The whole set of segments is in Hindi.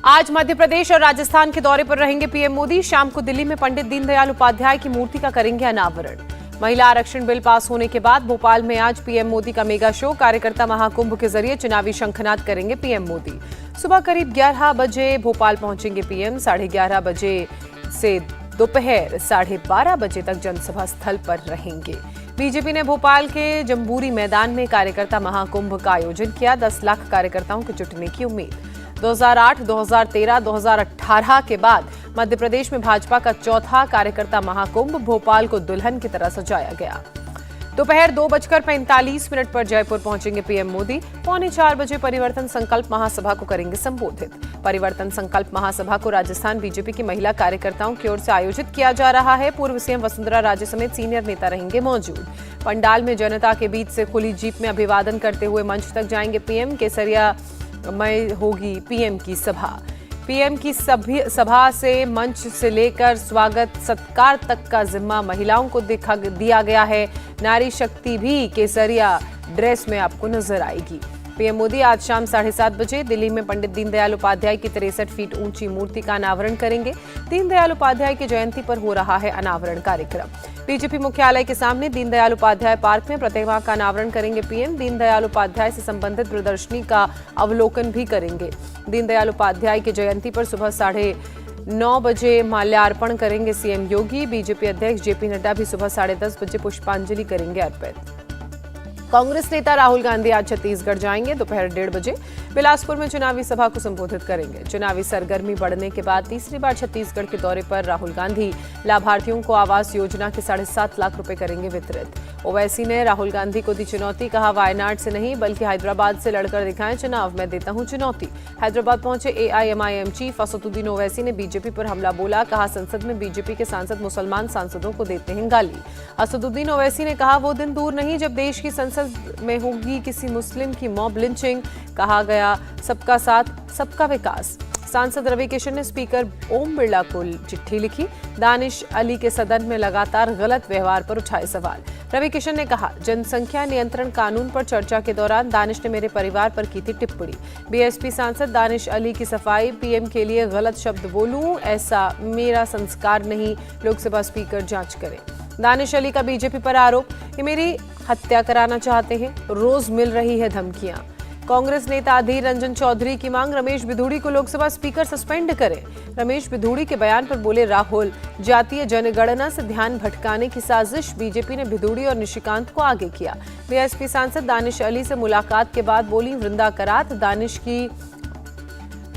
आज मध्य प्रदेश और राजस्थान के दौरे पर रहेंगे पीएम मोदी। शाम को दिल्ली में पंडित दीनदयाल उपाध्याय की मूर्ति का करेंगे अनावरण। महिला आरक्षण बिल पास होने के बाद भोपाल में आज पीएम मोदी का मेगा शो। कार्यकर्ता महाकुंभ के जरिए चुनावी शंखनाद करेंगे पीएम मोदी। सुबह करीब 11 बजे भोपाल पहुंचेंगे पीएम। 11:30 बजे से दोपहर 12:30 बजे तक जनसभा स्थल पर रहेंगे। बीजेपी ने भोपाल के जम्बूरी मैदान में कार्यकर्ता महाकुंभ का आयोजन किया। 10 लाख कार्यकर्ताओं के जुटने की उम्मीद। 2008, 2013, 2018 के बाद मध्य प्रदेश में भाजपा का चौथा कार्यकर्ता महाकुंभ भोपाल को दुल्हन की तरह सजाया गया। दोपहर 2:45 पर जयपुर पहुंचेंगे पीएम मोदी। 3:45 बजे परिवर्तन संकल्प महासभा को करेंगे संबोधित। परिवर्तन संकल्प महासभा को राजस्थान बीजेपी की महिला कार्यकर्ताओं की ओर से आयोजित किया जा रहा है। पूर्व सीएम वसुंधरा राजे समेत सीनियर नेता रहेंगे मौजूद। पंडाल में जनता के बीच से खुली जीप में अभिवादन करते हुए मंच तक जाएंगे पीएम। केसरिया में होगी पीएम की सभा। पीएम की सभा से मंच से लेकर स्वागत सत्कार तक का जिम्मा महिलाओं को दिया गया है। नारी शक्ति भी केसरिया ड्रेस में आपको नजर आएगी। पीएम मोदी आज शाम 7:30 बजे दिल्ली में पंडित दीनदयाल उपाध्याय की 63 फीट ऊंची मूर्ति का अनावरण करेंगे। दीनदयाल उपाध्याय की जयंती पर हो रहा है अनावरण कार्यक्रम। बीजेपी मुख्यालय के सामने दीनदयाल उपाध्याय पार्क में प्रतिमा का अनावरण करेंगे पीएम। दीनदयाल उपाध्याय से संबंधित प्रदर्शनी का अवलोकन भी करेंगे। दीनदयाल उपाध्याय की जयंती पर सुबह 9:30 बजे माल्यार्पण करेंगे सीएम योगी। बीजेपी अध्यक्ष जेपी नड्डा भी सुबह 10:30 बजे पुष्पांजलि करेंगे अर्पित। कांग्रेस नेता राहुल गांधी आज छत्तीसगढ़ जाएंगे। दोपहर 1:30 बजे बिलासपुर में चुनावी सभा को संबोधित करेंगे। चुनावी सरगर्मी बढ़ने के बाद तीसरी बार छत्तीसगढ़ के दौरे पर राहुल गांधी लाभार्थियों को आवास योजना के 7.5 लाख रुपए करेंगे वितरित। ओवैसी ने राहुल गांधी को दी चुनौती। कहा, वायनाड से नहीं बल्कि हैदराबाद से लड़कर दिखाएं चुनाव, मैं देता हूं चुनौती। हैदराबाद पहुंचे एआईएमआईएम चीफ असदुद्दीन ओवैसी ने बीजेपी पर हमला बोला। कहा, संसद में बीजेपी के सांसद मुसलमान सांसदों को देते हैं गाली। असदुद्दीन ओवैसी ने कहा, वो दिन दूर नहीं जब देश की संसद में होगी किसी मुस्लिम की मॉब लिंचिंग। कहा गया, सबका साथ सबका विकास। सांसद रवि किशन ने स्पीकर ओम बिरला को चिट्ठी लिखी। दानिश अली के सदन में लगातार गलत व्यवहार पर उठाए सवाल। रवि किशन ने कहा, जनसंख्या नियंत्रण कानून पर चर्चा के दौरान दानिश ने मेरे परिवार पर की थी टिप्पणी। बीएसपी सांसद दानिश अली की सफाई, पीएम के लिए गलत शब्द बोलूं ऐसा मेरा संस्कार नहीं, लोकसभा स्पीकर जांच करें। दानिश अली का बीजेपी पर आरोप, ये मेरी हत्या कराना चाहते हैं, रोज मिल रही है धमकियां। कांग्रेस नेता अधीर रंजन चौधरी की मांग, रमेश बिधूड़ी को लोकसभा स्पीकर सस्पेंड करें। रमेश बिधूड़ी के बयान पर बोले राहुल, जातीय जनगणना से ध्यान भटकाने की साजिश। बीजेपी ने बिधूड़ी और निशिकांत को आगे किया। बीएसपी सांसद दानिश अली से मुलाकात के बाद बोली वृंदा करात, दानिश की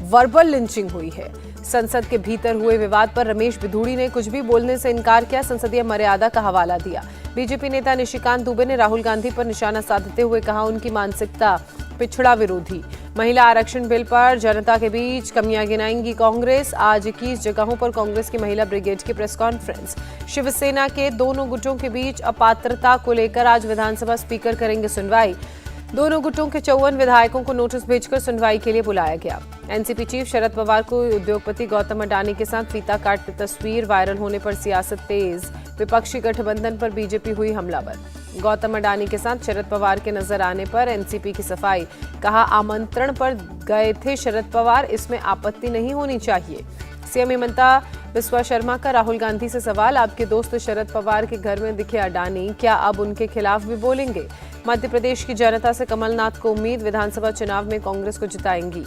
वर्बल लिंचिंग हुई है। संसद के भीतर हुए विवाद पर रमेश बिधूड़ी ने कुछ भी बोलने से इनकार किया। संसदीय मर्यादा का हवाला दिया। बीजेपी नेता निशिकांत दुबे ने राहुल गांधी पर निशाना साधते हुए कहा, उनकी मानसिकता पिछड़ा विरोधी। महिला आरक्षण बिल पर जनता के बीच कमियां गिनाएंगी कांग्रेस। आज 21 जगहों पर कांग्रेस की महिला ब्रिगेड की प्रेस कॉन्फ्रेंस। शिवसेना के दोनों गुटों के बीच अपात्रता को लेकर आज विधानसभा स्पीकर करेंगे सुनवाई। दोनों गुटों के 54 विधायकों को नोटिस भेजकर सुनवाई के लिए बुलाया गया। एनसीपी चीफ शरद पवार को उद्योगपति गौतम अडानी के साथ फीता काटती तस्वीर वायरल होने पर सियासत तेज। विपक्षी गठबंधन पर बीजेपी हुई हमलावर। गौतम अडानी के साथ शरद पवार के नजर आने पर एनसीपी की सफाई। कहा, आमंत्रण पर गए थे शरद पवार, इसमें आपत्ति नहीं होनी चाहिए। सीएम हिमंता बिस्वा शर्मा का राहुल गांधी से सवाल, आपके दोस्त शरद पवार के घर में दिखे अडानी, क्या अब उनके खिलाफ भी बोलेंगे? मध्य प्रदेश की जनता से कमलनाथ को उम्मीद, विधानसभा चुनाव में कांग्रेस को जिताएंगी।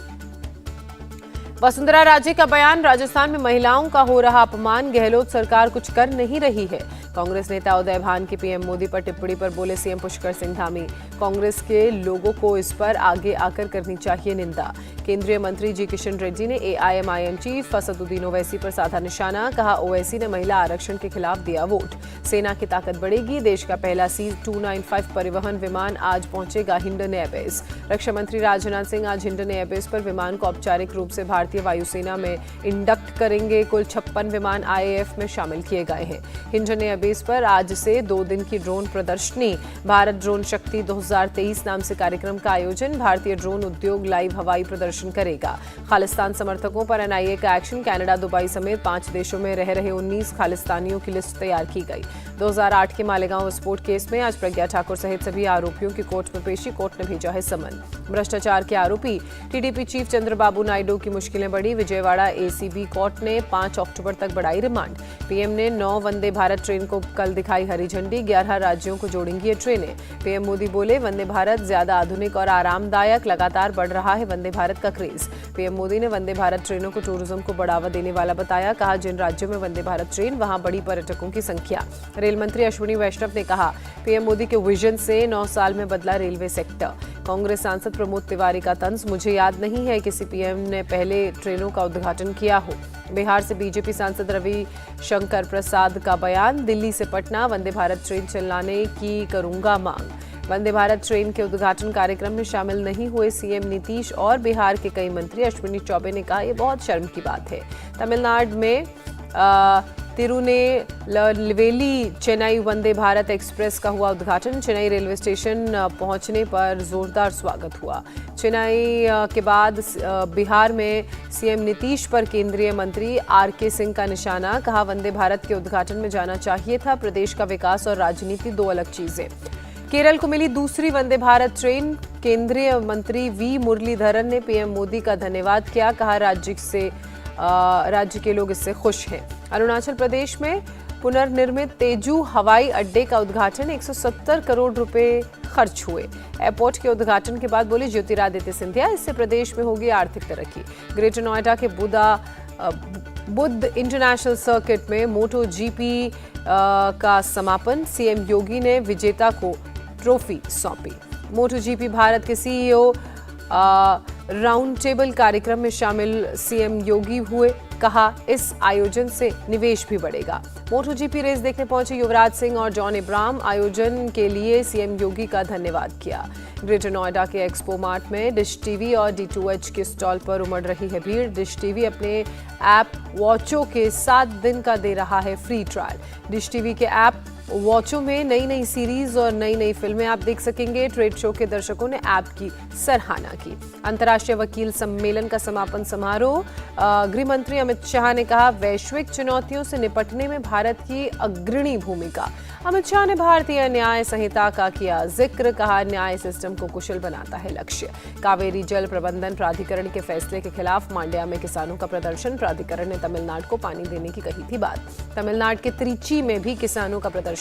वसुंधरा राजे का बयान, राजस्थान में महिलाओं का हो रहा अपमान, गहलोत सरकार कुछ कर नहीं रही है। कांग्रेस नेता उदय भान की पीएम मोदी पर टिप्पणी पर बोले सीएम पुष्कर सिंह धामी, कांग्रेस के लोगों को इस पर आगे आकर करनी चाहिए निंदा। केंद्रीय मंत्री जी किशन रेड्डी ने एआईएमआईएम चीफ असदुद्दीन ओवैसी पर साधा निशाना। कहा, ओवैसी ने महिला आरक्षण के खिलाफ दिया वोट। सेना की ताकत बढ़ेगी। देश का पहला C-295 परिवहन विमान आज पहुंचेगा हिंडन एयरबेस। रक्षा मंत्री राजनाथ सिंह आज हिंडन एयरबेस पर विमान को औपचारिक रूप से भारतीय वायुसेना में इंडक्ट करेंगे। कुल 56 विमान IAF में शामिल किए गए हैं। हिंडन एयरबेस स्पेस पर आज से 2 दिन की ड्रोन प्रदर्शनी। भारत ड्रोन शक्ति 2023 नाम से कार्यक्रम का आयोजन। भारतीय ड्रोन उद्योग लाइव हवाई प्रदर्शन करेगा। खालिस्तान समर्थकों पर एनआईए का एक्शन। कनाडा, दुबई समेत 5 देशों में रह रहे 19 खालिस्तानियों की लिस्ट तैयार की गई। 2008 के मालेगांव विस्फोट केस में आज प्रज्ञा ठाकुर सहित सभी आरोपियों की कोर्ट में पेशी। कोर्ट ने भेजा है समन। भ्रष्टाचार के आरोपी टीडीपी चीफ चंद्रबाबू नायडू की मुश्किलें बढ़ी। विजयवाड़ा एसीबी कोर्ट ने 5 अक्टूबर तक बढ़ाई रिमांड। पीएम ने 9 वंदे भारत ट्रेन को कल दिखाई हरी झंडी। 11 राज्यों को जोड़ेंगी ये ट्रेनें। पीएम मोदी बोले, वंदे भारत ज्यादा आधुनिक और आरामदायक। लगातार बढ़ रहा है वंदे भारत का क्रेज। पीएम मोदी ने वंदे भारत ट्रेनों को टूरिज्म को बढ़ावा देने वाला बताया। कहा, जिन राज्यों में वंदे भारत ट्रेन, वहां बड़ी पर्यटकों की संख्या। रेल मंत्री अश्विनी वैष्णव ने कहा, पीएम मोदी के विजन से 9 साल में बदला रेलवे सेक्टर। कांग्रेस सांसद प्रमोद तिवारी का तंज, मुझे याद नहीं है किसी पीएम ने पहले ट्रेनों का उद्घाटन किया हो। बिहार से बीजेपी सांसद रवि शंकर प्रसाद का बयान। दिल्ली से पटना वंदे भारत ट्रेन चलाने की करूंगा मांग। वंदे भारत ट्रेन के उद्घाटन कार्यक्रम में शामिल नहीं हुए सीएम नीतीश और बिहार के कई मंत्री। अश्विनी चौबे ने कहा, यह बहुत शर्म की बात है। तमिलनाडु में तिरुनेलवेली चेन्नई वंदे भारत एक्सप्रेस का हुआ उद्घाटन। चेन्नई रेलवे स्टेशन पहुंचने पर जोरदार स्वागत हुआ। चेन्नई के बाद बिहार में सीएम नीतीश पर केंद्रीय मंत्री आरके सिंह का निशाना। कहा, वंदे भारत के उद्घाटन में जाना चाहिए था। प्रदेश का विकास और राजनीति 2 अलग चीजें। केरल को मिली दूसरी वंदे भारत ट्रेन। केंद्रीय मंत्री वी मुरलीधरन ने पीएम मोदी का धन्यवाद किया। कहा, राज्य के लोग इससे खुश हैं। अरुणाचल प्रदेश में पुनर्निर्मित तेजू हवाई अड्डे का उद्घाटन। 170 करोड़ रुपए खर्च हुए। एयरपोर्ट के उद्घाटन के बाद बोले ज्योतिरादित्य सिंधिया, इससे प्रदेश में होगी आर्थिक तरक्की। ग्रेटर नोएडा के बुद्ध इंटरनेशनल सर्किट में मोटो जीपी का समापन। सीएम योगी ने विजेता को ट्रॉफी सौंपी। मोटो जीपी भारत के सीईओ राउंड टेबल कार्यक्रम में शामिल सीएम योगी हुए। कहा, इस आयोजन से निवेश भी बढ़ेगा। मोटो जीपी रेस देखने पहुंचे युवराज सिंह और जॉन इब्राहिम। आयोजन के लिए सीएम योगी का धन्यवाद किया। ग्रेटर नोएडा के एक्सपो मार्ट में डिश टीवी और D2H के स्टॉल पर उमड़ रही है भीड़। डिश टीवी अपने ऐप वॉचो के 7 दिन का दे रहा है फ्री ट्रायल। डिश टीवी के ऐप वॉचो में नई नई सीरीज और नई नई फिल्में आप देख सकेंगे। ट्रेड शो के दर्शकों ने ऐप की सराहना की। अंतर्राष्ट्रीय वकील सम्मेलन का समापन समारोह। गृह मंत्री अमित शाह ने कहा, वैश्विक चुनौतियों से निपटने में भारत की अग्रणी भूमिका। अमित शाह ने भारतीय न्याय संहिता का किया जिक्र। कहा, न्याय सिस्टम को कुशल बनाता है लक्ष्य। कावेरी जल प्रबंधन प्राधिकरण के फैसले के खिलाफ मांड्या में किसानों का प्रदर्शन। प्राधिकरण ने तमिलनाडु को पानी देने की कही थी बात। तमिलनाडु के त्रिची में भी किसानों का प्रदर्शन।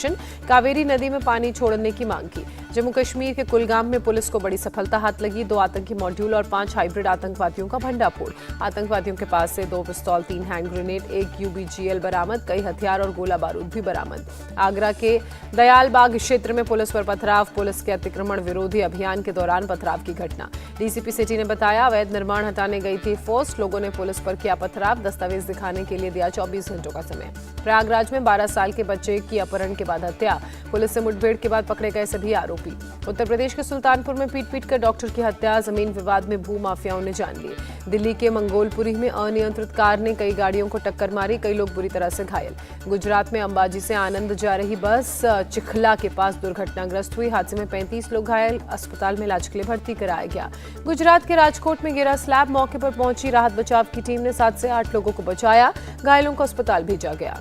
कावेरी नदी में पानी छोड़ने की मांग की। जम्मू कश्मीर के कुलगाम में पुलिस को बड़ी सफलता हाथ लगी। 2 आतंकी मॉड्यूल और 5 हाइब्रिड आतंकवादियों का भंडाफोड़। आतंकवादियों के पास से 2 पिस्तौल, 3 हैंड ग्रेनेड, 1 UBGL बरामद। कई हथियार और गोला बारूद भी बरामद। आगरा के दयालबाग क्षेत्र में पुलिस पर पथराव। पुलिस के अतिक्रमण विरोधी अभियान के दौरान पथराव की घटना। डीसीपी सिटी ने बताया, अवैध निर्माण हटाने गई थी फोर्स। लोगों ने पुलिस पर किया पथराव। दस्तावेज दिखाने के लिए दिया 24 घंटों का समय। प्रयागराज में 12 साल के बच्चे की अपहरण के बाद हत्या। पुलिस से मुठभेड़ के बाद पकड़े गए सभी आरोपी। उत्तर प्रदेश के सुल्तानपुर में पीट कर डॉक्टर की हत्या। जमीन विवाद में भू माफियाओं ने जान ली। दिल्ली के मंगोलपुरी में अनियंत्रित कार ने कई गाड़ियों को टक्कर मारी। कई लोग बुरी तरह से घायल। गुजरात में अंबाजी से आनंद जा रही बस चिखला के पास दुर्घटनाग्रस्त हुई। हादसे में 35 लोग घायल। अस्पताल में इलाज के लिए भर्ती कराया गया। गुजरात के राजकोट में गिरा स्लैब। मौके पर पहुंची राहत बचाव की टीम ने 7 से 8 लोगों को बचाया। घायलों को अस्पताल भेजा गया।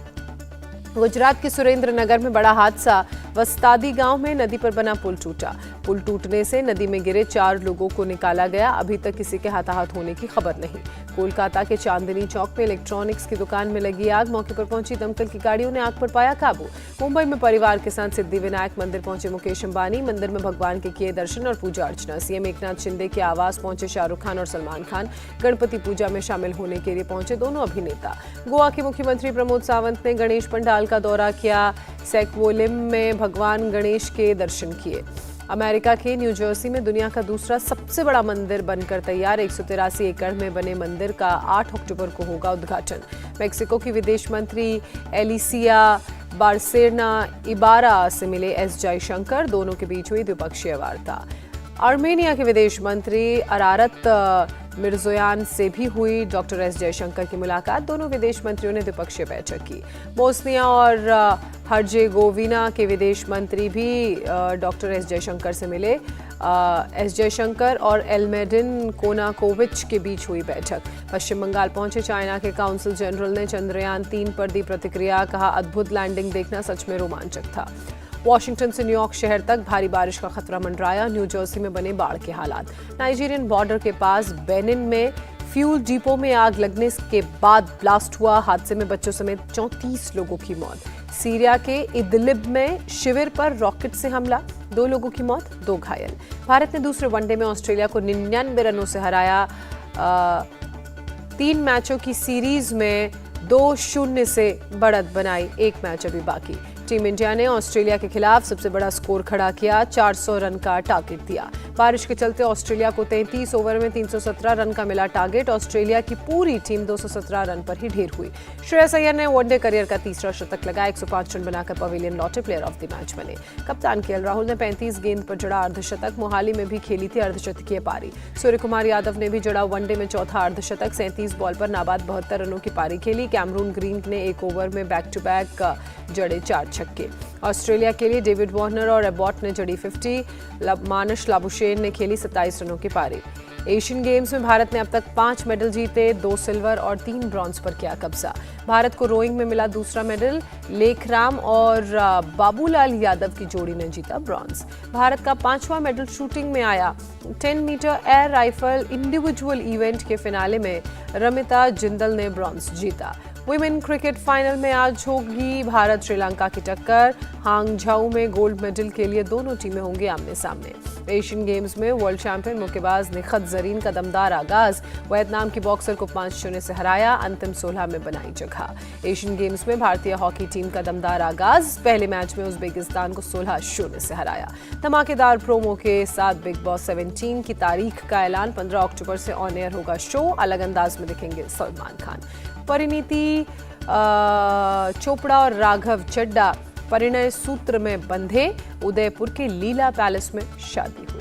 गुजरात के सुरेंद्र नगर में बड़ा हादसा। वस्तादी गांव में नदी पर बना पुल टूटा। पुल टूटने से नदी में गिरे 4 लोगों को निकाला गया। अभी तक किसी के हताहत होने की खबर नहीं। कोलकाता के चांदनी चौक में इलेक्ट्रॉनिक्स की दुकान में लगी आग। मौके पर पहुंची दमकल की गाड़ियों ने आग पर पाया काबू। मुंबई में परिवार के साथ सिद्धिविनायक मंदिर पहुंचे मुकेश अंबानी। मंदिर में भगवान के किए दर्शन और पूजा अर्चना। सीएम एकनाथ शिंदे के आवास पहुंचे शाहरुख खान और सलमान खान। गणपति पूजा में शामिल होने के लिए पहुंचे दोनों अभिनेता। गोवा के मुख्यमंत्री प्रमोद सावंत ने गणेश पंडाल का दौरा किया। सैक्वोलिम में भगवान गणेश के दर्शन किए। अमेरिका के न्यू जर्सी में दुनिया का दूसरा सबसे बड़ा मंदिर बनकर तैयार। 183 एकड़ में बने मंदिर का 8 अक्टूबर को होगा उद्घाटन। मेक्सिको की विदेश मंत्री एलिसिया बार्सेना इबारा से मिले एस जयशंकर। दोनों के बीच हुई द्विपक्षीय वार्ता। आर्मेनिया के विदेश मंत्री अरारत मिर्ज़ोयान से भी हुई डॉक्टर एस जयशंकर की मुलाकात। दोनों विदेश मंत्रियों ने द्विपक्षीय बैठक की। बोस्निया और हर्जेगोविना के विदेश मंत्री भी डॉक्टर एस जयशंकर से मिले। एस जयशंकर और एल्मेडिन कोनाकोविच के बीच हुई बैठक। पश्चिम बंगाल पहुंचे चाइना के काउंसिल जनरल ने चंद्रयान-3 पर दी प्रतिक्रिया। कहा, अद्भुत लैंडिंग देखना सच में रोमांचक था। वॉशिंगटन से न्यूयॉर्क शहर तक भारी बारिश का खतरा मंडराया। न्यू जर्सी में बने बाढ़ के हालात। नाइजीरियन बॉर्डर के पास बेनिन में फ्यूल डिपो में आग लगने के बाद ब्लास्ट हुआ। हादसे में बच्चों समेत 34 लोगों की मौत। सीरिया के इदलिब में शिविर पर रॉकेट से हमला, 2 लोगों की मौत, 2 घायल। भारत ने दूसरे वनडे में ऑस्ट्रेलिया को 99 रनों से हराया। 3 मैचों की सीरीज में 2-0 से बढ़त बनाई। 1 मैच अभी बाकी। टीम इंडिया ने ऑस्ट्रेलिया के खिलाफ सबसे बड़ा स्कोर खड़ा किया। 400 रन का टारगेट दिया। बारिश के चलते ऑस्ट्रेलिया को 33 ओवर में 317 रन का मिला टारगेट। ऑस्ट्रेलिया की पूरी टीम 217 रन पर ही ढेर हुई। श्रेयस अय्यर ने वनडे करियर का तीसरा शतक लगाया। 105 रन बनाकर पवेलियन लौटे, प्लेयर ऑफ द मैच बने। कप्तान केएल राहुल ने 35 गेंद पर जड़ा अर्धशतक। मोहाली में भी खेली थी अर्धशतकीय पारी। सूर्य कुमार यादव ने भी जड़ा वनडे में चौथा अर्धशतक। 37 बॉल पर नाबाद 72 रनों की पारी खेली। कैमरून ग्रीन ने 1 ओवर में बैक टू बैक जड़े 4 छक्के। ऑस्ट्रेलिया के लिए डेविड वार्नर और एबॉट ने जड़ी 50। मानस लाबुशेन ने खेली 27 रनों की पारी। एशियन गेम्स में भारत ने अब तक 5 मेडल जीते, 2 सिल्वर और 3 ब्रॉन्ज पर किया कब्जा। भारत को रोइंग में मिला दूसरा मेडल। लेखराम और बाबूलाल यादव की जोड़ी ने जीता ब्रॉन्ज। भारत का 5वां मेडल शूटिंग में आया। 10 metre air rifle individual event के फिनाले में रमिता जिंदल ने ब्रॉन्ज जीता। वुमेन क्रिकेट फाइनल में आज होगी भारत श्रीलंका की टक्कर। हांगझाऊ में गोल्ड मेडल के लिए दोनों टीमें होंगी आमने सामने। एशियन गेम्स में वर्ल्ड चैंपियन मुक्केबाज निखत जरीन का दमदार आगाज। वियतनाम की बॉक्सर को 5-0 से हराया, अंतिम 16 में बनाई जगह। एशियन गेम्स में भारतीय हॉकी टीम का दमदार आगाज। पहले मैच में उज्बेकिस्तान को 16-0 से हराया। धमाकेदार प्रोमो के साथ बिग बॉस 17 की तारीख का ऐलान। 15 अक्टूबर से ऑन एयर होगा शो। अलग अंदाज में दिखेंगे सलमान खान। परिणीति चोपड़ा और राघव चड्ढा परिणय सूत्र में बंधे। उदयपुर के लीला पैलेस में शादी हुई।